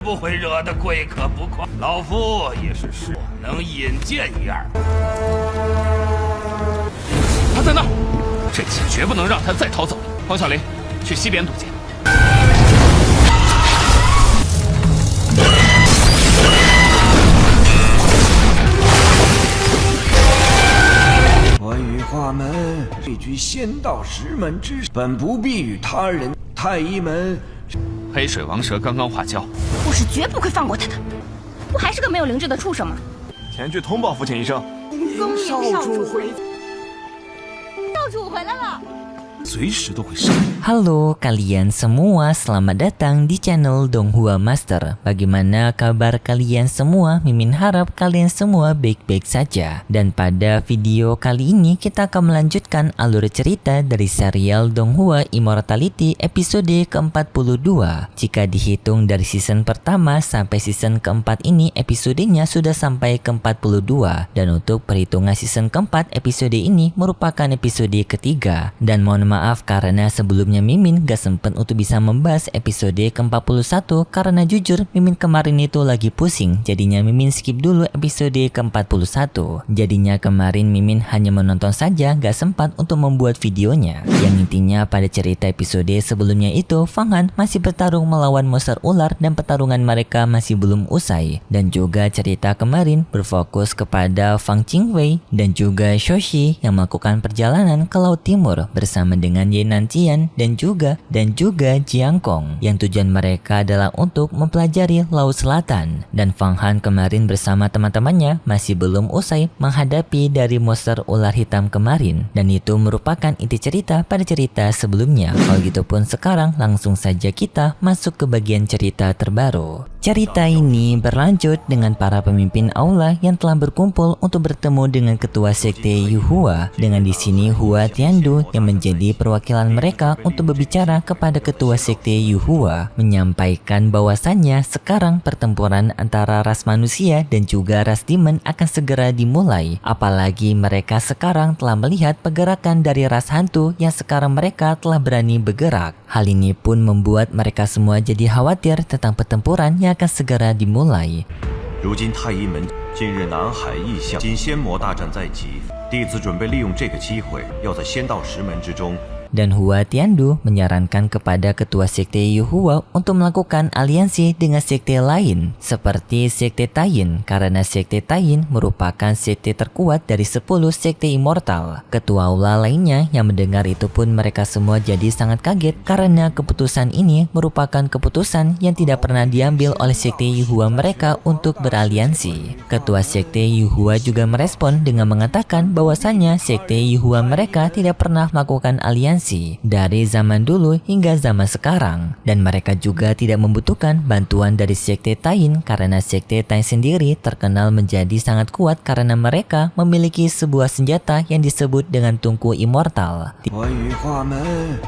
不会惹得贵客不快。老夫也是士，能引荐一二。他在那儿，这次绝不能让他再逃走。黄小林，去西边堵截。我与画门位居仙道10门之上，本不必与他人。太医门，黑水王蛇刚刚化焦，我是绝不会放过他的。不还是个没有灵智的畜生吗？前去通报父亲一声。恭迎少主回，少主回来了。随时都会上。 Halo kalian semua, selamat datang di channel Donghua Master. Bagaimana kabar kalian semua? Mimin harap kalian semua baik-baik saja. Dan pada video kali ini kita akan melanjutkan alur cerita dari serial Donghua Immortality episode ke-42. Jika dihitung dari season pertama sampai season keempat ini, episodenya sudah sampai ke-42. Dan untuk perhitungan season keempat, episode ini merupakan episode ketiga. Dan mohon maaf karena sebelumnya Mimin gak sempet untuk bisa membahas episode ke-41 karena jujur Mimin kemarin itu lagi pusing, jadinya Mimin skip dulu episode ke-41. Jadinya kemarin Mimin hanya menonton saja, gak sempat untuk membuat videonya. Yang intinya pada cerita episode sebelumnya itu Fang Han masih bertarung melawan monster ular dan pertarungan mereka masih belum usai. Dan juga cerita kemarin berfokus kepada Fang Qingwei dan juga Shoshi yang melakukan perjalanan ke Laut Timur bersama dengan Ye Nantian dan juga Jiang Kong yang tujuan mereka adalah untuk mempelajari Laut Selatan. Dan Fang Han kemarin bersama teman-temannya masih belum usai menghadapi dari monster ular hitam kemarin, dan itu merupakan inti cerita pada cerita sebelumnya. Kalau gitu pun sekarang langsung saja kita masuk ke bagian cerita terbaru. Cerita ini berlanjut dengan para pemimpin aula yang telah berkumpul untuk bertemu dengan ketua sekte Yuhua, dengan di sini Hua Tiandu yang menjadi perwakilan mereka untuk berbicara kepada ketua sekte Yuhua, menyampaikan bahwasannya sekarang pertempuran antara ras manusia dan juga ras demon akan segera dimulai. Apalagi mereka sekarang telah melihat pergerakan dari ras hantu yang sekarang mereka telah berani bergerak. Hal ini pun membuat mereka semua jadi khawatir tentang pertempuran yang akan segera dimulai. 如今太医门近日南海异象，今仙魔大战在即，弟子准备利用这个机会，要在仙道10门之中。 Dan Hua Tiandu menyarankan kepada ketua sekte Yuhua untuk melakukan aliansi dengan sekte lain seperti sekte Taiyin, karena sekte Taiyin merupakan sekte terkuat dari 10 sekte immortal. Ketua aula lainnya yang mendengar itu pun mereka semua jadi sangat kaget karena keputusan ini merupakan keputusan yang tidak pernah diambil oleh sekte Yuhua mereka untuk beraliansi. Ketua sekte Yuhua juga merespon dengan mengatakan bahwasannya sekte Yuhua mereka tidak pernah melakukan aliansi dari zaman dulu hingga zaman sekarang, dan mereka juga tidak membutuhkan bantuan dari sekte Taiyin karena sekte Taiyin sendiri terkenal menjadi sangat kuat karena mereka memiliki sebuah senjata yang disebut dengan tungku immortal. 我与画门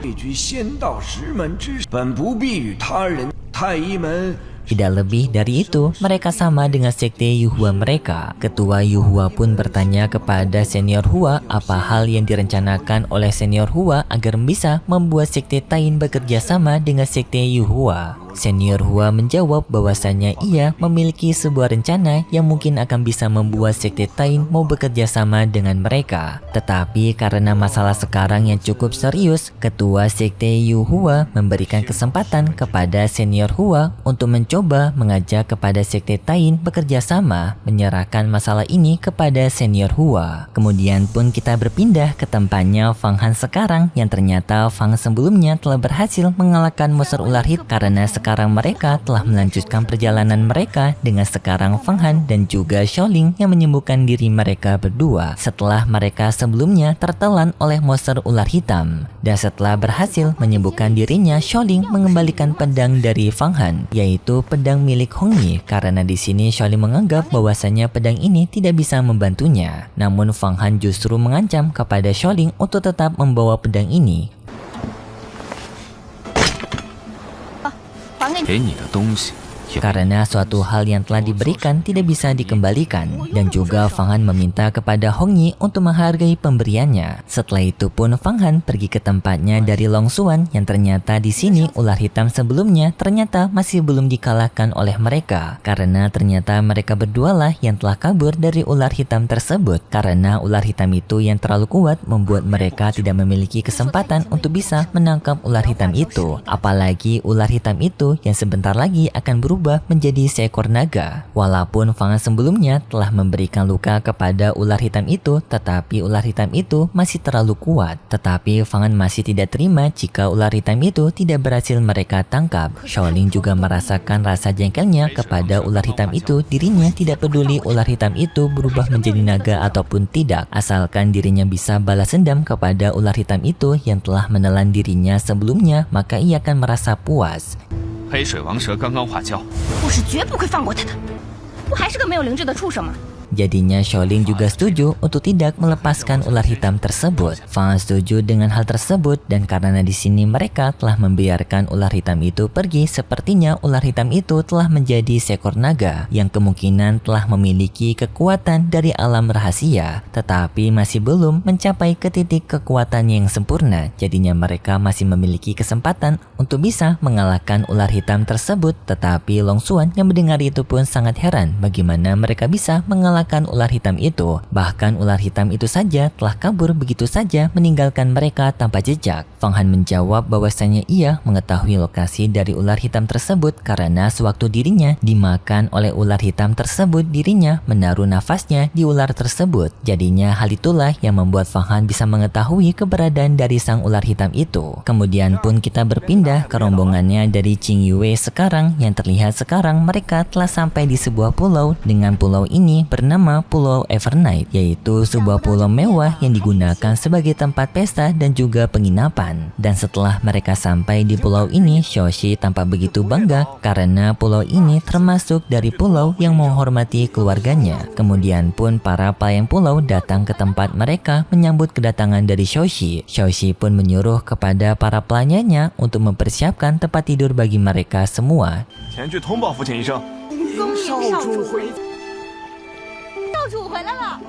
位居仙道10门之上，本不必与他人。太医门。 Tidak lebih dari itu, mereka sama dengan sekte Yuhua mereka. Ketua Yuhua pun bertanya kepada senior Hua apa hal yang direncanakan oleh senior Hua agar bisa membuat sekte Taiyin bekerja sama dengan sekte Yuhua. Senior Hua menjawab bahwasannya ia memiliki sebuah rencana yang mungkin akan bisa membuat sekte Taiyin mau bekerja sama dengan mereka. Tetapi karena masalah sekarang yang cukup serius, ketua sekte Yuhua memberikan kesempatan kepada senior Hua untuk mencoba mengajak kepada sekte Taiyin bekerja sama, menyerahkan masalah ini kepada senior Hua. Kemudian pun kita berpindah ke tempatnya Fang Han sekarang, yang ternyata Fang sebelumnya telah berhasil mengalahkan monster ular hit karena sekarang mereka telah melanjutkan perjalanan mereka dengan sekarang Fang Han dan juga Xiaoling yang menyembuhkan diri mereka berdua setelah mereka sebelumnya tertelan oleh monster ular hitam. Dan setelah berhasil menyembuhkan dirinya, Xiaoling mengembalikan pedang dari Fang Han, yaitu pedang milik Hong Yi, karena di sini Xiaoling menganggap bahwasanya pedang ini tidak bisa membantunya. Namun Fang Han justru mengancam kepada Xiaoling untuk tetap membawa pedang ini. 给你的东西 karena suatu hal yang telah diberikan tidak bisa dikembalikan. Dan juga Fang Han meminta kepada Hong Yi untuk menghargai pemberiannya. Setelah itu pun Fang Han pergi ke tempatnya dari Long Xuan yang ternyata di sini ular hitam sebelumnya ternyata masih belum dikalahkan oleh mereka, karena ternyata mereka berdualah yang telah kabur dari ular hitam tersebut. Karena ular hitam itu yang terlalu kuat membuat mereka tidak memiliki kesempatan untuk bisa menangkap ular hitam itu. Apalagi ular hitam itu yang sebentar lagi akan berubah menjadi seekor naga. Walaupun Fang Han sebelumnya telah memberikan luka kepada ular hitam itu, tetapi ular hitam itu masih terlalu kuat. Tetapi Fang Han masih tidak terima jika ular hitam itu tidak berhasil mereka tangkap. Shaolin juga merasakan rasa jengkelnya kepada ular hitam itu. Dirinya tidak peduli ular hitam itu berubah menjadi naga ataupun tidak, asalkan dirinya bisa balas dendam kepada ular hitam itu yang telah menelan dirinya sebelumnya, maka ia akan merasa puas. 黑水王蛇刚刚化蛟，我是绝不会放过他的。不还是个没有灵智的畜生吗？ Jadinya Shaolin juga setuju untuk tidak melepaskan ular hitam tersebut. Fang Han setuju dengan hal tersebut, dan karena di sini mereka telah membiarkan ular hitam itu pergi, sepertinya ular hitam itu telah menjadi seekor naga yang kemungkinan telah memiliki kekuatan dari alam rahasia, tetapi masih belum mencapai ke titik kekuatan yang sempurna. Jadinya mereka masih memiliki kesempatan untuk bisa mengalahkan ular hitam tersebut. Tetapi Long Xuan yang mendengar itu pun sangat heran bagaimana mereka bisa mengalahkan ular hitam itu. Bahkan ular hitam itu saja telah kabur begitu saja meninggalkan mereka tanpa jejak. Fang Han menjawab bahwasanya ia mengetahui lokasi dari ular hitam tersebut karena sewaktu dirinya dimakan oleh ular hitam tersebut, dirinya menaruh nafasnya di ular tersebut. Jadinya hal itulah yang membuat Fang Han bisa mengetahui keberadaan dari sang ular hitam itu. Kemudian pun kita berpindah ke rombongannya dari Qing Yue sekarang, yang terlihat sekarang mereka telah sampai di sebuah pulau. Dengan pulau ini bernama Pulau Evernight, yaitu sebuah pulau mewah yang digunakan sebagai tempat pesta dan juga penginapan. Dan setelah mereka sampai di pulau ini, Shoshi tampak begitu bangga karena pulau ini termasuk dari pulau yang menghormati keluarganya. Kemudian pun para pelayan pulau datang ke tempat mereka menyambut kedatangan dari Shoshi. Shoshi pun menyuruh kepada para pelayannya untuk mempersiapkan tempat tidur bagi mereka semua. 前去通报父亲一声。恭迎少主回，少主回来了。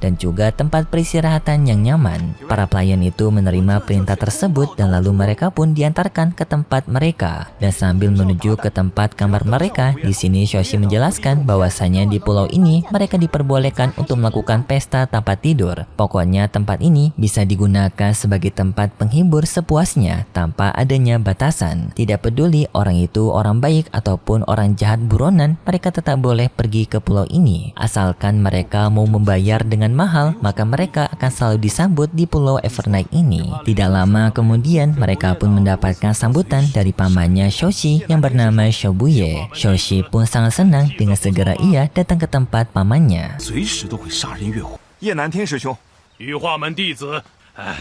dan juga tempat peristirahatan yang nyaman. Para pelayan itu menerima perintah tersebut dan lalu mereka pun diantarkan ke tempat mereka. Dan sambil menuju ke tempat kamar mereka, di sini Shoshi menjelaskan bahwasanya di pulau ini mereka diperbolehkan untuk melakukan pesta tanpa tidur. Pokoknya tempat ini bisa digunakan sebagai tempat penghibur sepuasnya tanpa adanya batasan. Tidak peduli orang itu orang baik ataupun orang jahat buronan, mereka tetap boleh pergi ke pulau ini. Asalkan mereka mau membayar dengan mahal, maka mereka akan selalu disambut di Pulau Evernight ini. Tidak lama kemudian, mereka pun mendapatkan sambutan dari pamannya Shoshi yang bernama Shobuye. Shoshi pun sangat senang dengan segera ia datang ke tempat pamannya. 随时都会杀人越货。叶南天师兄，羽化门弟子，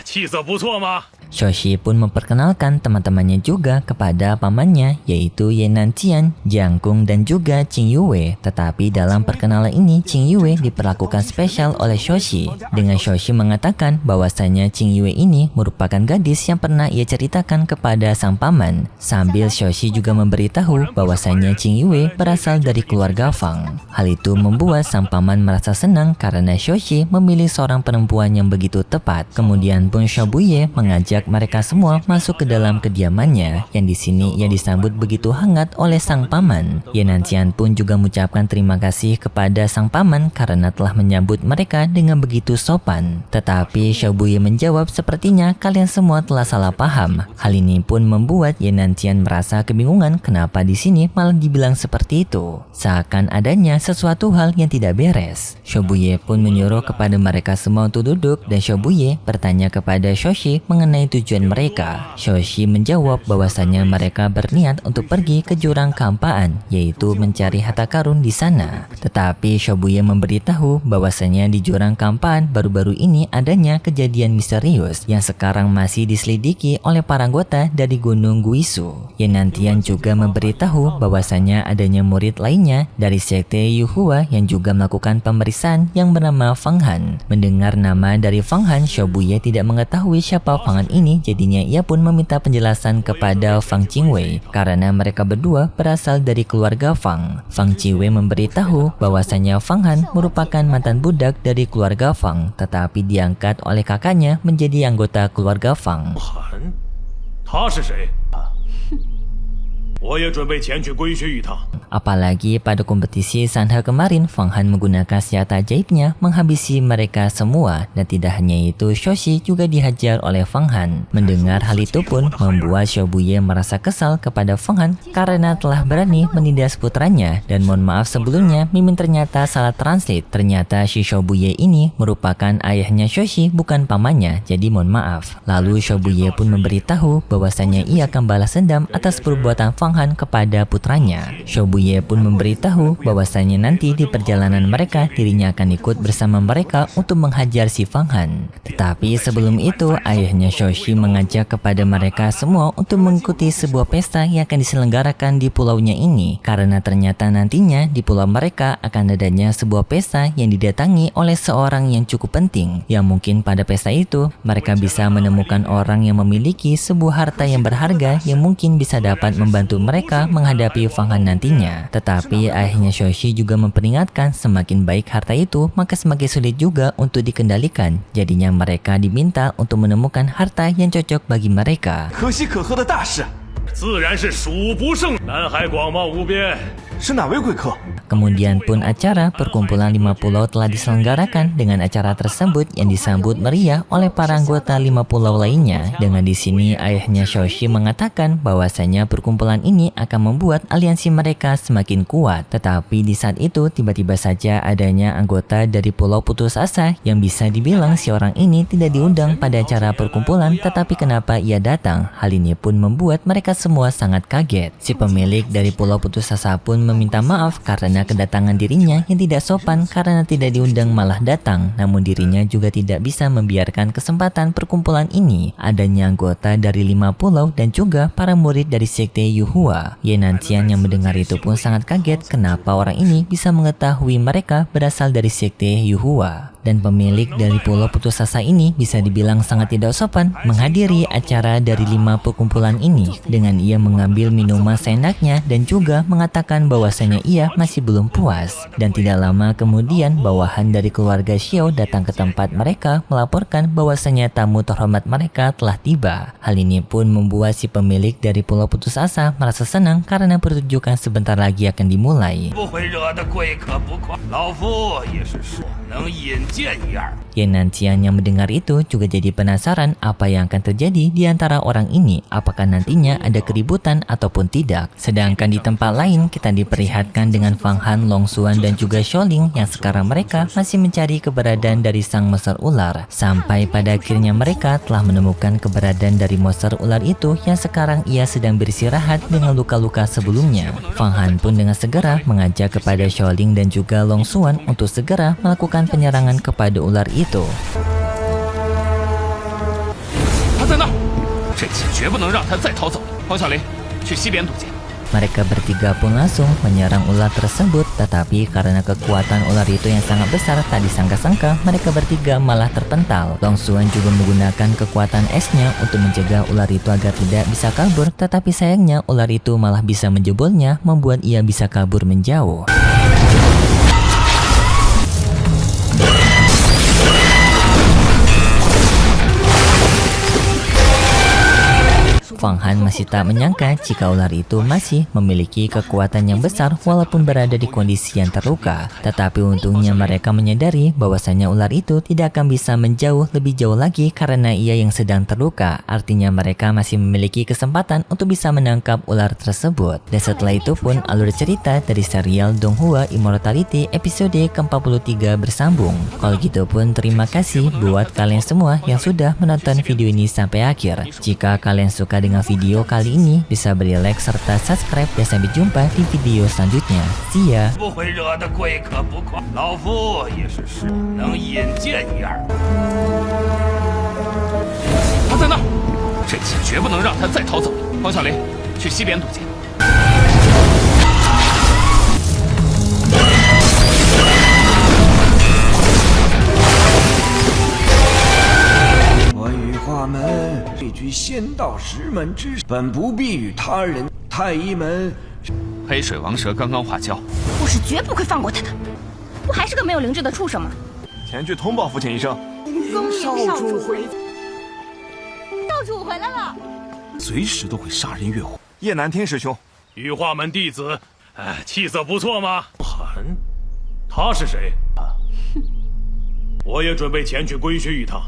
气色不错吗？ Shoshi pun memperkenalkan teman-temannya juga kepada pamannya, yaitu Ye Nantian, Jiang Kung, dan juga Qing Yue. Tetapi dalam perkenalan ini, Qing Yue diperlakukan spesial oleh Shoshi. Dengan Shoshi mengatakan bahwasanya Qing Yue ini merupakan gadis yang pernah ia ceritakan kepada sang paman. Sambil Shoshi juga memberitahu bahwasanya Qing Yue berasal dari keluarga Fang. Hal itu membuat sang paman merasa senang karena Shoshi memilih seorang perempuan yang begitu tepat. Kemudian pun Shobuye mengajak mereka semua masuk ke dalam kediamannya, yang di sini ia disambut begitu hangat oleh sang paman. Ye Nantian pun juga mengucapkan terima kasih kepada sang paman karena telah menyambut mereka dengan begitu sopan. Tetapi Shobuye menjawab, sepertinya kalian semua telah salah paham. Hal ini pun membuat Ye Nantian merasa kebingungan kenapa di sini malah dibilang seperti itu, seakan adanya sesuatu hal yang tidak beres. Shobuye pun menyuruh kepada mereka semua untuk duduk dan Shobuye bertanya kepada Shoshi mengenai tujuan mereka. Shoshi menjawab bahwasanya mereka berniat untuk pergi ke jurang kehampaan, yaitu mencari harta karun di sana. Tetapi Shobuye memberitahu bahwasanya di jurang kehampaan baru-baru ini adanya kejadian misterius yang sekarang masih diselidiki oleh para anggota dari Gunung Guisu. Ye Nantian juga memberitahu bahwasanya adanya murid lainnya dari sekte Yuhua yang juga melakukan pemeriksaan yang bernama Fang Han. Mendengar nama dari Fang Han, Shobuye ia tidak mengetahui siapa Fang Han ini, jadinya ia pun meminta penjelasan kepada Fang Qingwei karena mereka berdua berasal dari keluarga Fang. Fang Qingwei memberitahu bahwasanya Fang Han merupakan mantan budak dari keluarga Fang, tetapi diangkat oleh kakaknya menjadi anggota keluarga Fang. 他是谁？我也准备前去归学于他。 Apalagi pada kompetisi Sanhe kemarin, Fang Han menggunakan senjata ajaibnya menghabisi mereka semua, dan tidak hanya itu, Shoshi juga dihajar oleh Fang Han. Mendengar hal itu pun membuat Xiao Buye merasa kesal kepada Fang Han karena telah berani menindas putranya. Dan mohon maaf sebelumnya, Mimin ternyata salah translate. Ternyata si Xiao Buye ini merupakan ayahnya Shoshi, bukan pamannya, jadi mohon maaf. Lalu Xiao Buye pun memberitahu bahwasanya ia akan balas dendam atas perbuatan Fang Han kepada putranya. Xiao Buye pun memberitahu bahwasanya nanti di perjalanan mereka dirinya akan ikut bersama mereka untuk menghajar si Fang Han. Tetapi sebelum itu, ayahnya Shoshi mengajak kepada mereka semua untuk mengikuti sebuah pesta yang akan diselenggarakan di pulaunya ini, karena ternyata nantinya di pulau mereka akan adanya sebuah pesta yang didatangi oleh seorang yang cukup penting, yang mungkin pada pesta itu mereka bisa menemukan orang yang memiliki sebuah harta yang berharga yang mungkin bisa dapat membantu mereka menghadapi Fang Han nantinya. Tetapi ayahnya Shoshi juga memperingatkan semakin baik harta itu, maka semakin sulit juga untuk dikendalikan. Jadinya mereka diminta untuk menemukan harta yang cocok bagi mereka. 可喜可贺的大事， 自然是数不胜。南海广袤无边， 是哪位贵客？ Kemudian pun acara perkumpulan 5 pulau telah diselenggarakan dengan acara tersebut yang disambut meriah oleh para anggota 5 pulau lainnya. Dengan di sini ayahnya Shoshi mengatakan bahwasanya perkumpulan ini akan membuat aliansi mereka semakin kuat. Tetapi di saat itu tiba-tiba saja adanya anggota dari Pulau Putus Asa yang bisa dibilang si orang ini tidak diundang pada acara perkumpulan, tetapi kenapa ia datang? Hal ini pun membuat mereka semua sangat kaget. Si pemilik dari Pulau Putus Asa pun meminta maaf karena kedatangan dirinya yang tidak sopan karena tidak diundang malah datang. Namun dirinya juga tidak bisa membiarkan kesempatan perkumpulan ini adanya anggota dari 5 pulau dan juga para murid dari sekte Yuhua. Ye Nanxian yang mendengar itu pun sangat kaget kenapa orang ini bisa mengetahui mereka berasal dari sekte Yuhua. Dan pemilik dari Pulau Putus Asa ini bisa dibilang sangat tidak sopan menghadiri acara dari 5 perkumpulan ini dengan ia mengambil minuman seenaknya dan juga mengatakan bahwasanya ia masih belum puas. Dan tidak lama kemudian bawahan dari keluarga Xiao datang ke tempat mereka melaporkan bahwasanya tamu terhormat mereka telah tiba. Hal ini pun membuat si pemilik dari Pulau Putus Asa merasa senang karena pertunjukan sebentar lagi akan dimulai. 不会惹得贵客不快，老夫也是说能引荐一二。 Ye Nanxian yang mendengar itu juga jadi penasaran apa yang akan terjadi di antara orang ini, apakah nantinya ada keributan ataupun tidak. Sedangkan di tempat lain kita diperlihatkan dengan Fang Han, Long Xuan dan juga Xiaoling yang sekarang mereka masih mencari keberadaan dari sang monster ular. Sampai pada akhirnya mereka telah menemukan keberadaan dari monster ular itu yang sekarang ia sedang beristirahat dengan luka-luka sebelumnya. Fang Han pun dengan segera mengajak kepada Xiaoling dan juga Long Xuan untuk segera melakukan penyerangan kepada ular itu. 他在那儿，这次绝不能让他再逃走。黄小林，去西边堵截。 Mereka bertiga pun langsung menyerang ular tersebut, tetapi karena kekuatan ular itu yang sangat besar, tak disangka-sangka mereka bertiga malah terpental. Long Xuan juga menggunakan kekuatan esnya untuk mencegah ular itu agar tidak bisa kabur, tetapi sayangnya ular itu malah bisa menjebolnya, membuat ia bisa kabur menjauh. Fang Han masih tak menyangka jika ular itu masih memiliki kekuatan yang besar walaupun berada di kondisi yang terluka. Tetapi untungnya mereka menyadari bahwasanya ular itu tidak akan bisa menjauh lebih jauh lagi karena ia yang sedang terluka. Artinya mereka masih memiliki kesempatan untuk bisa menangkap ular tersebut. Dan setelah itu pun alur cerita dari serial Donghua Immortality episode ke-43 bersambung. Kalau gitu pun terima kasih buat kalian semua yang sudah menonton video ini sampai akhir. Jika kalian suka dengan video kali ini, bisa beri like serta subscribe dan sampai jumpa di video selanjutnya. See ya! 不会惹得贵客不快，老夫也是士能引荐一二。他在那儿，这次绝不能让他再逃走。黄小林，去西边堵截。道石门之事，本不必与他人。太医们，黑水王蛇刚刚化焦，我是绝不会放过他的。不还是个没有灵智的畜生吗？前去通报父亲一声。恭迎少主回，少主回来了。随时都会杀人越货。叶南天师兄，羽化门弟子，气色不错吗？寒，他是谁？我也准备前去规训一趟。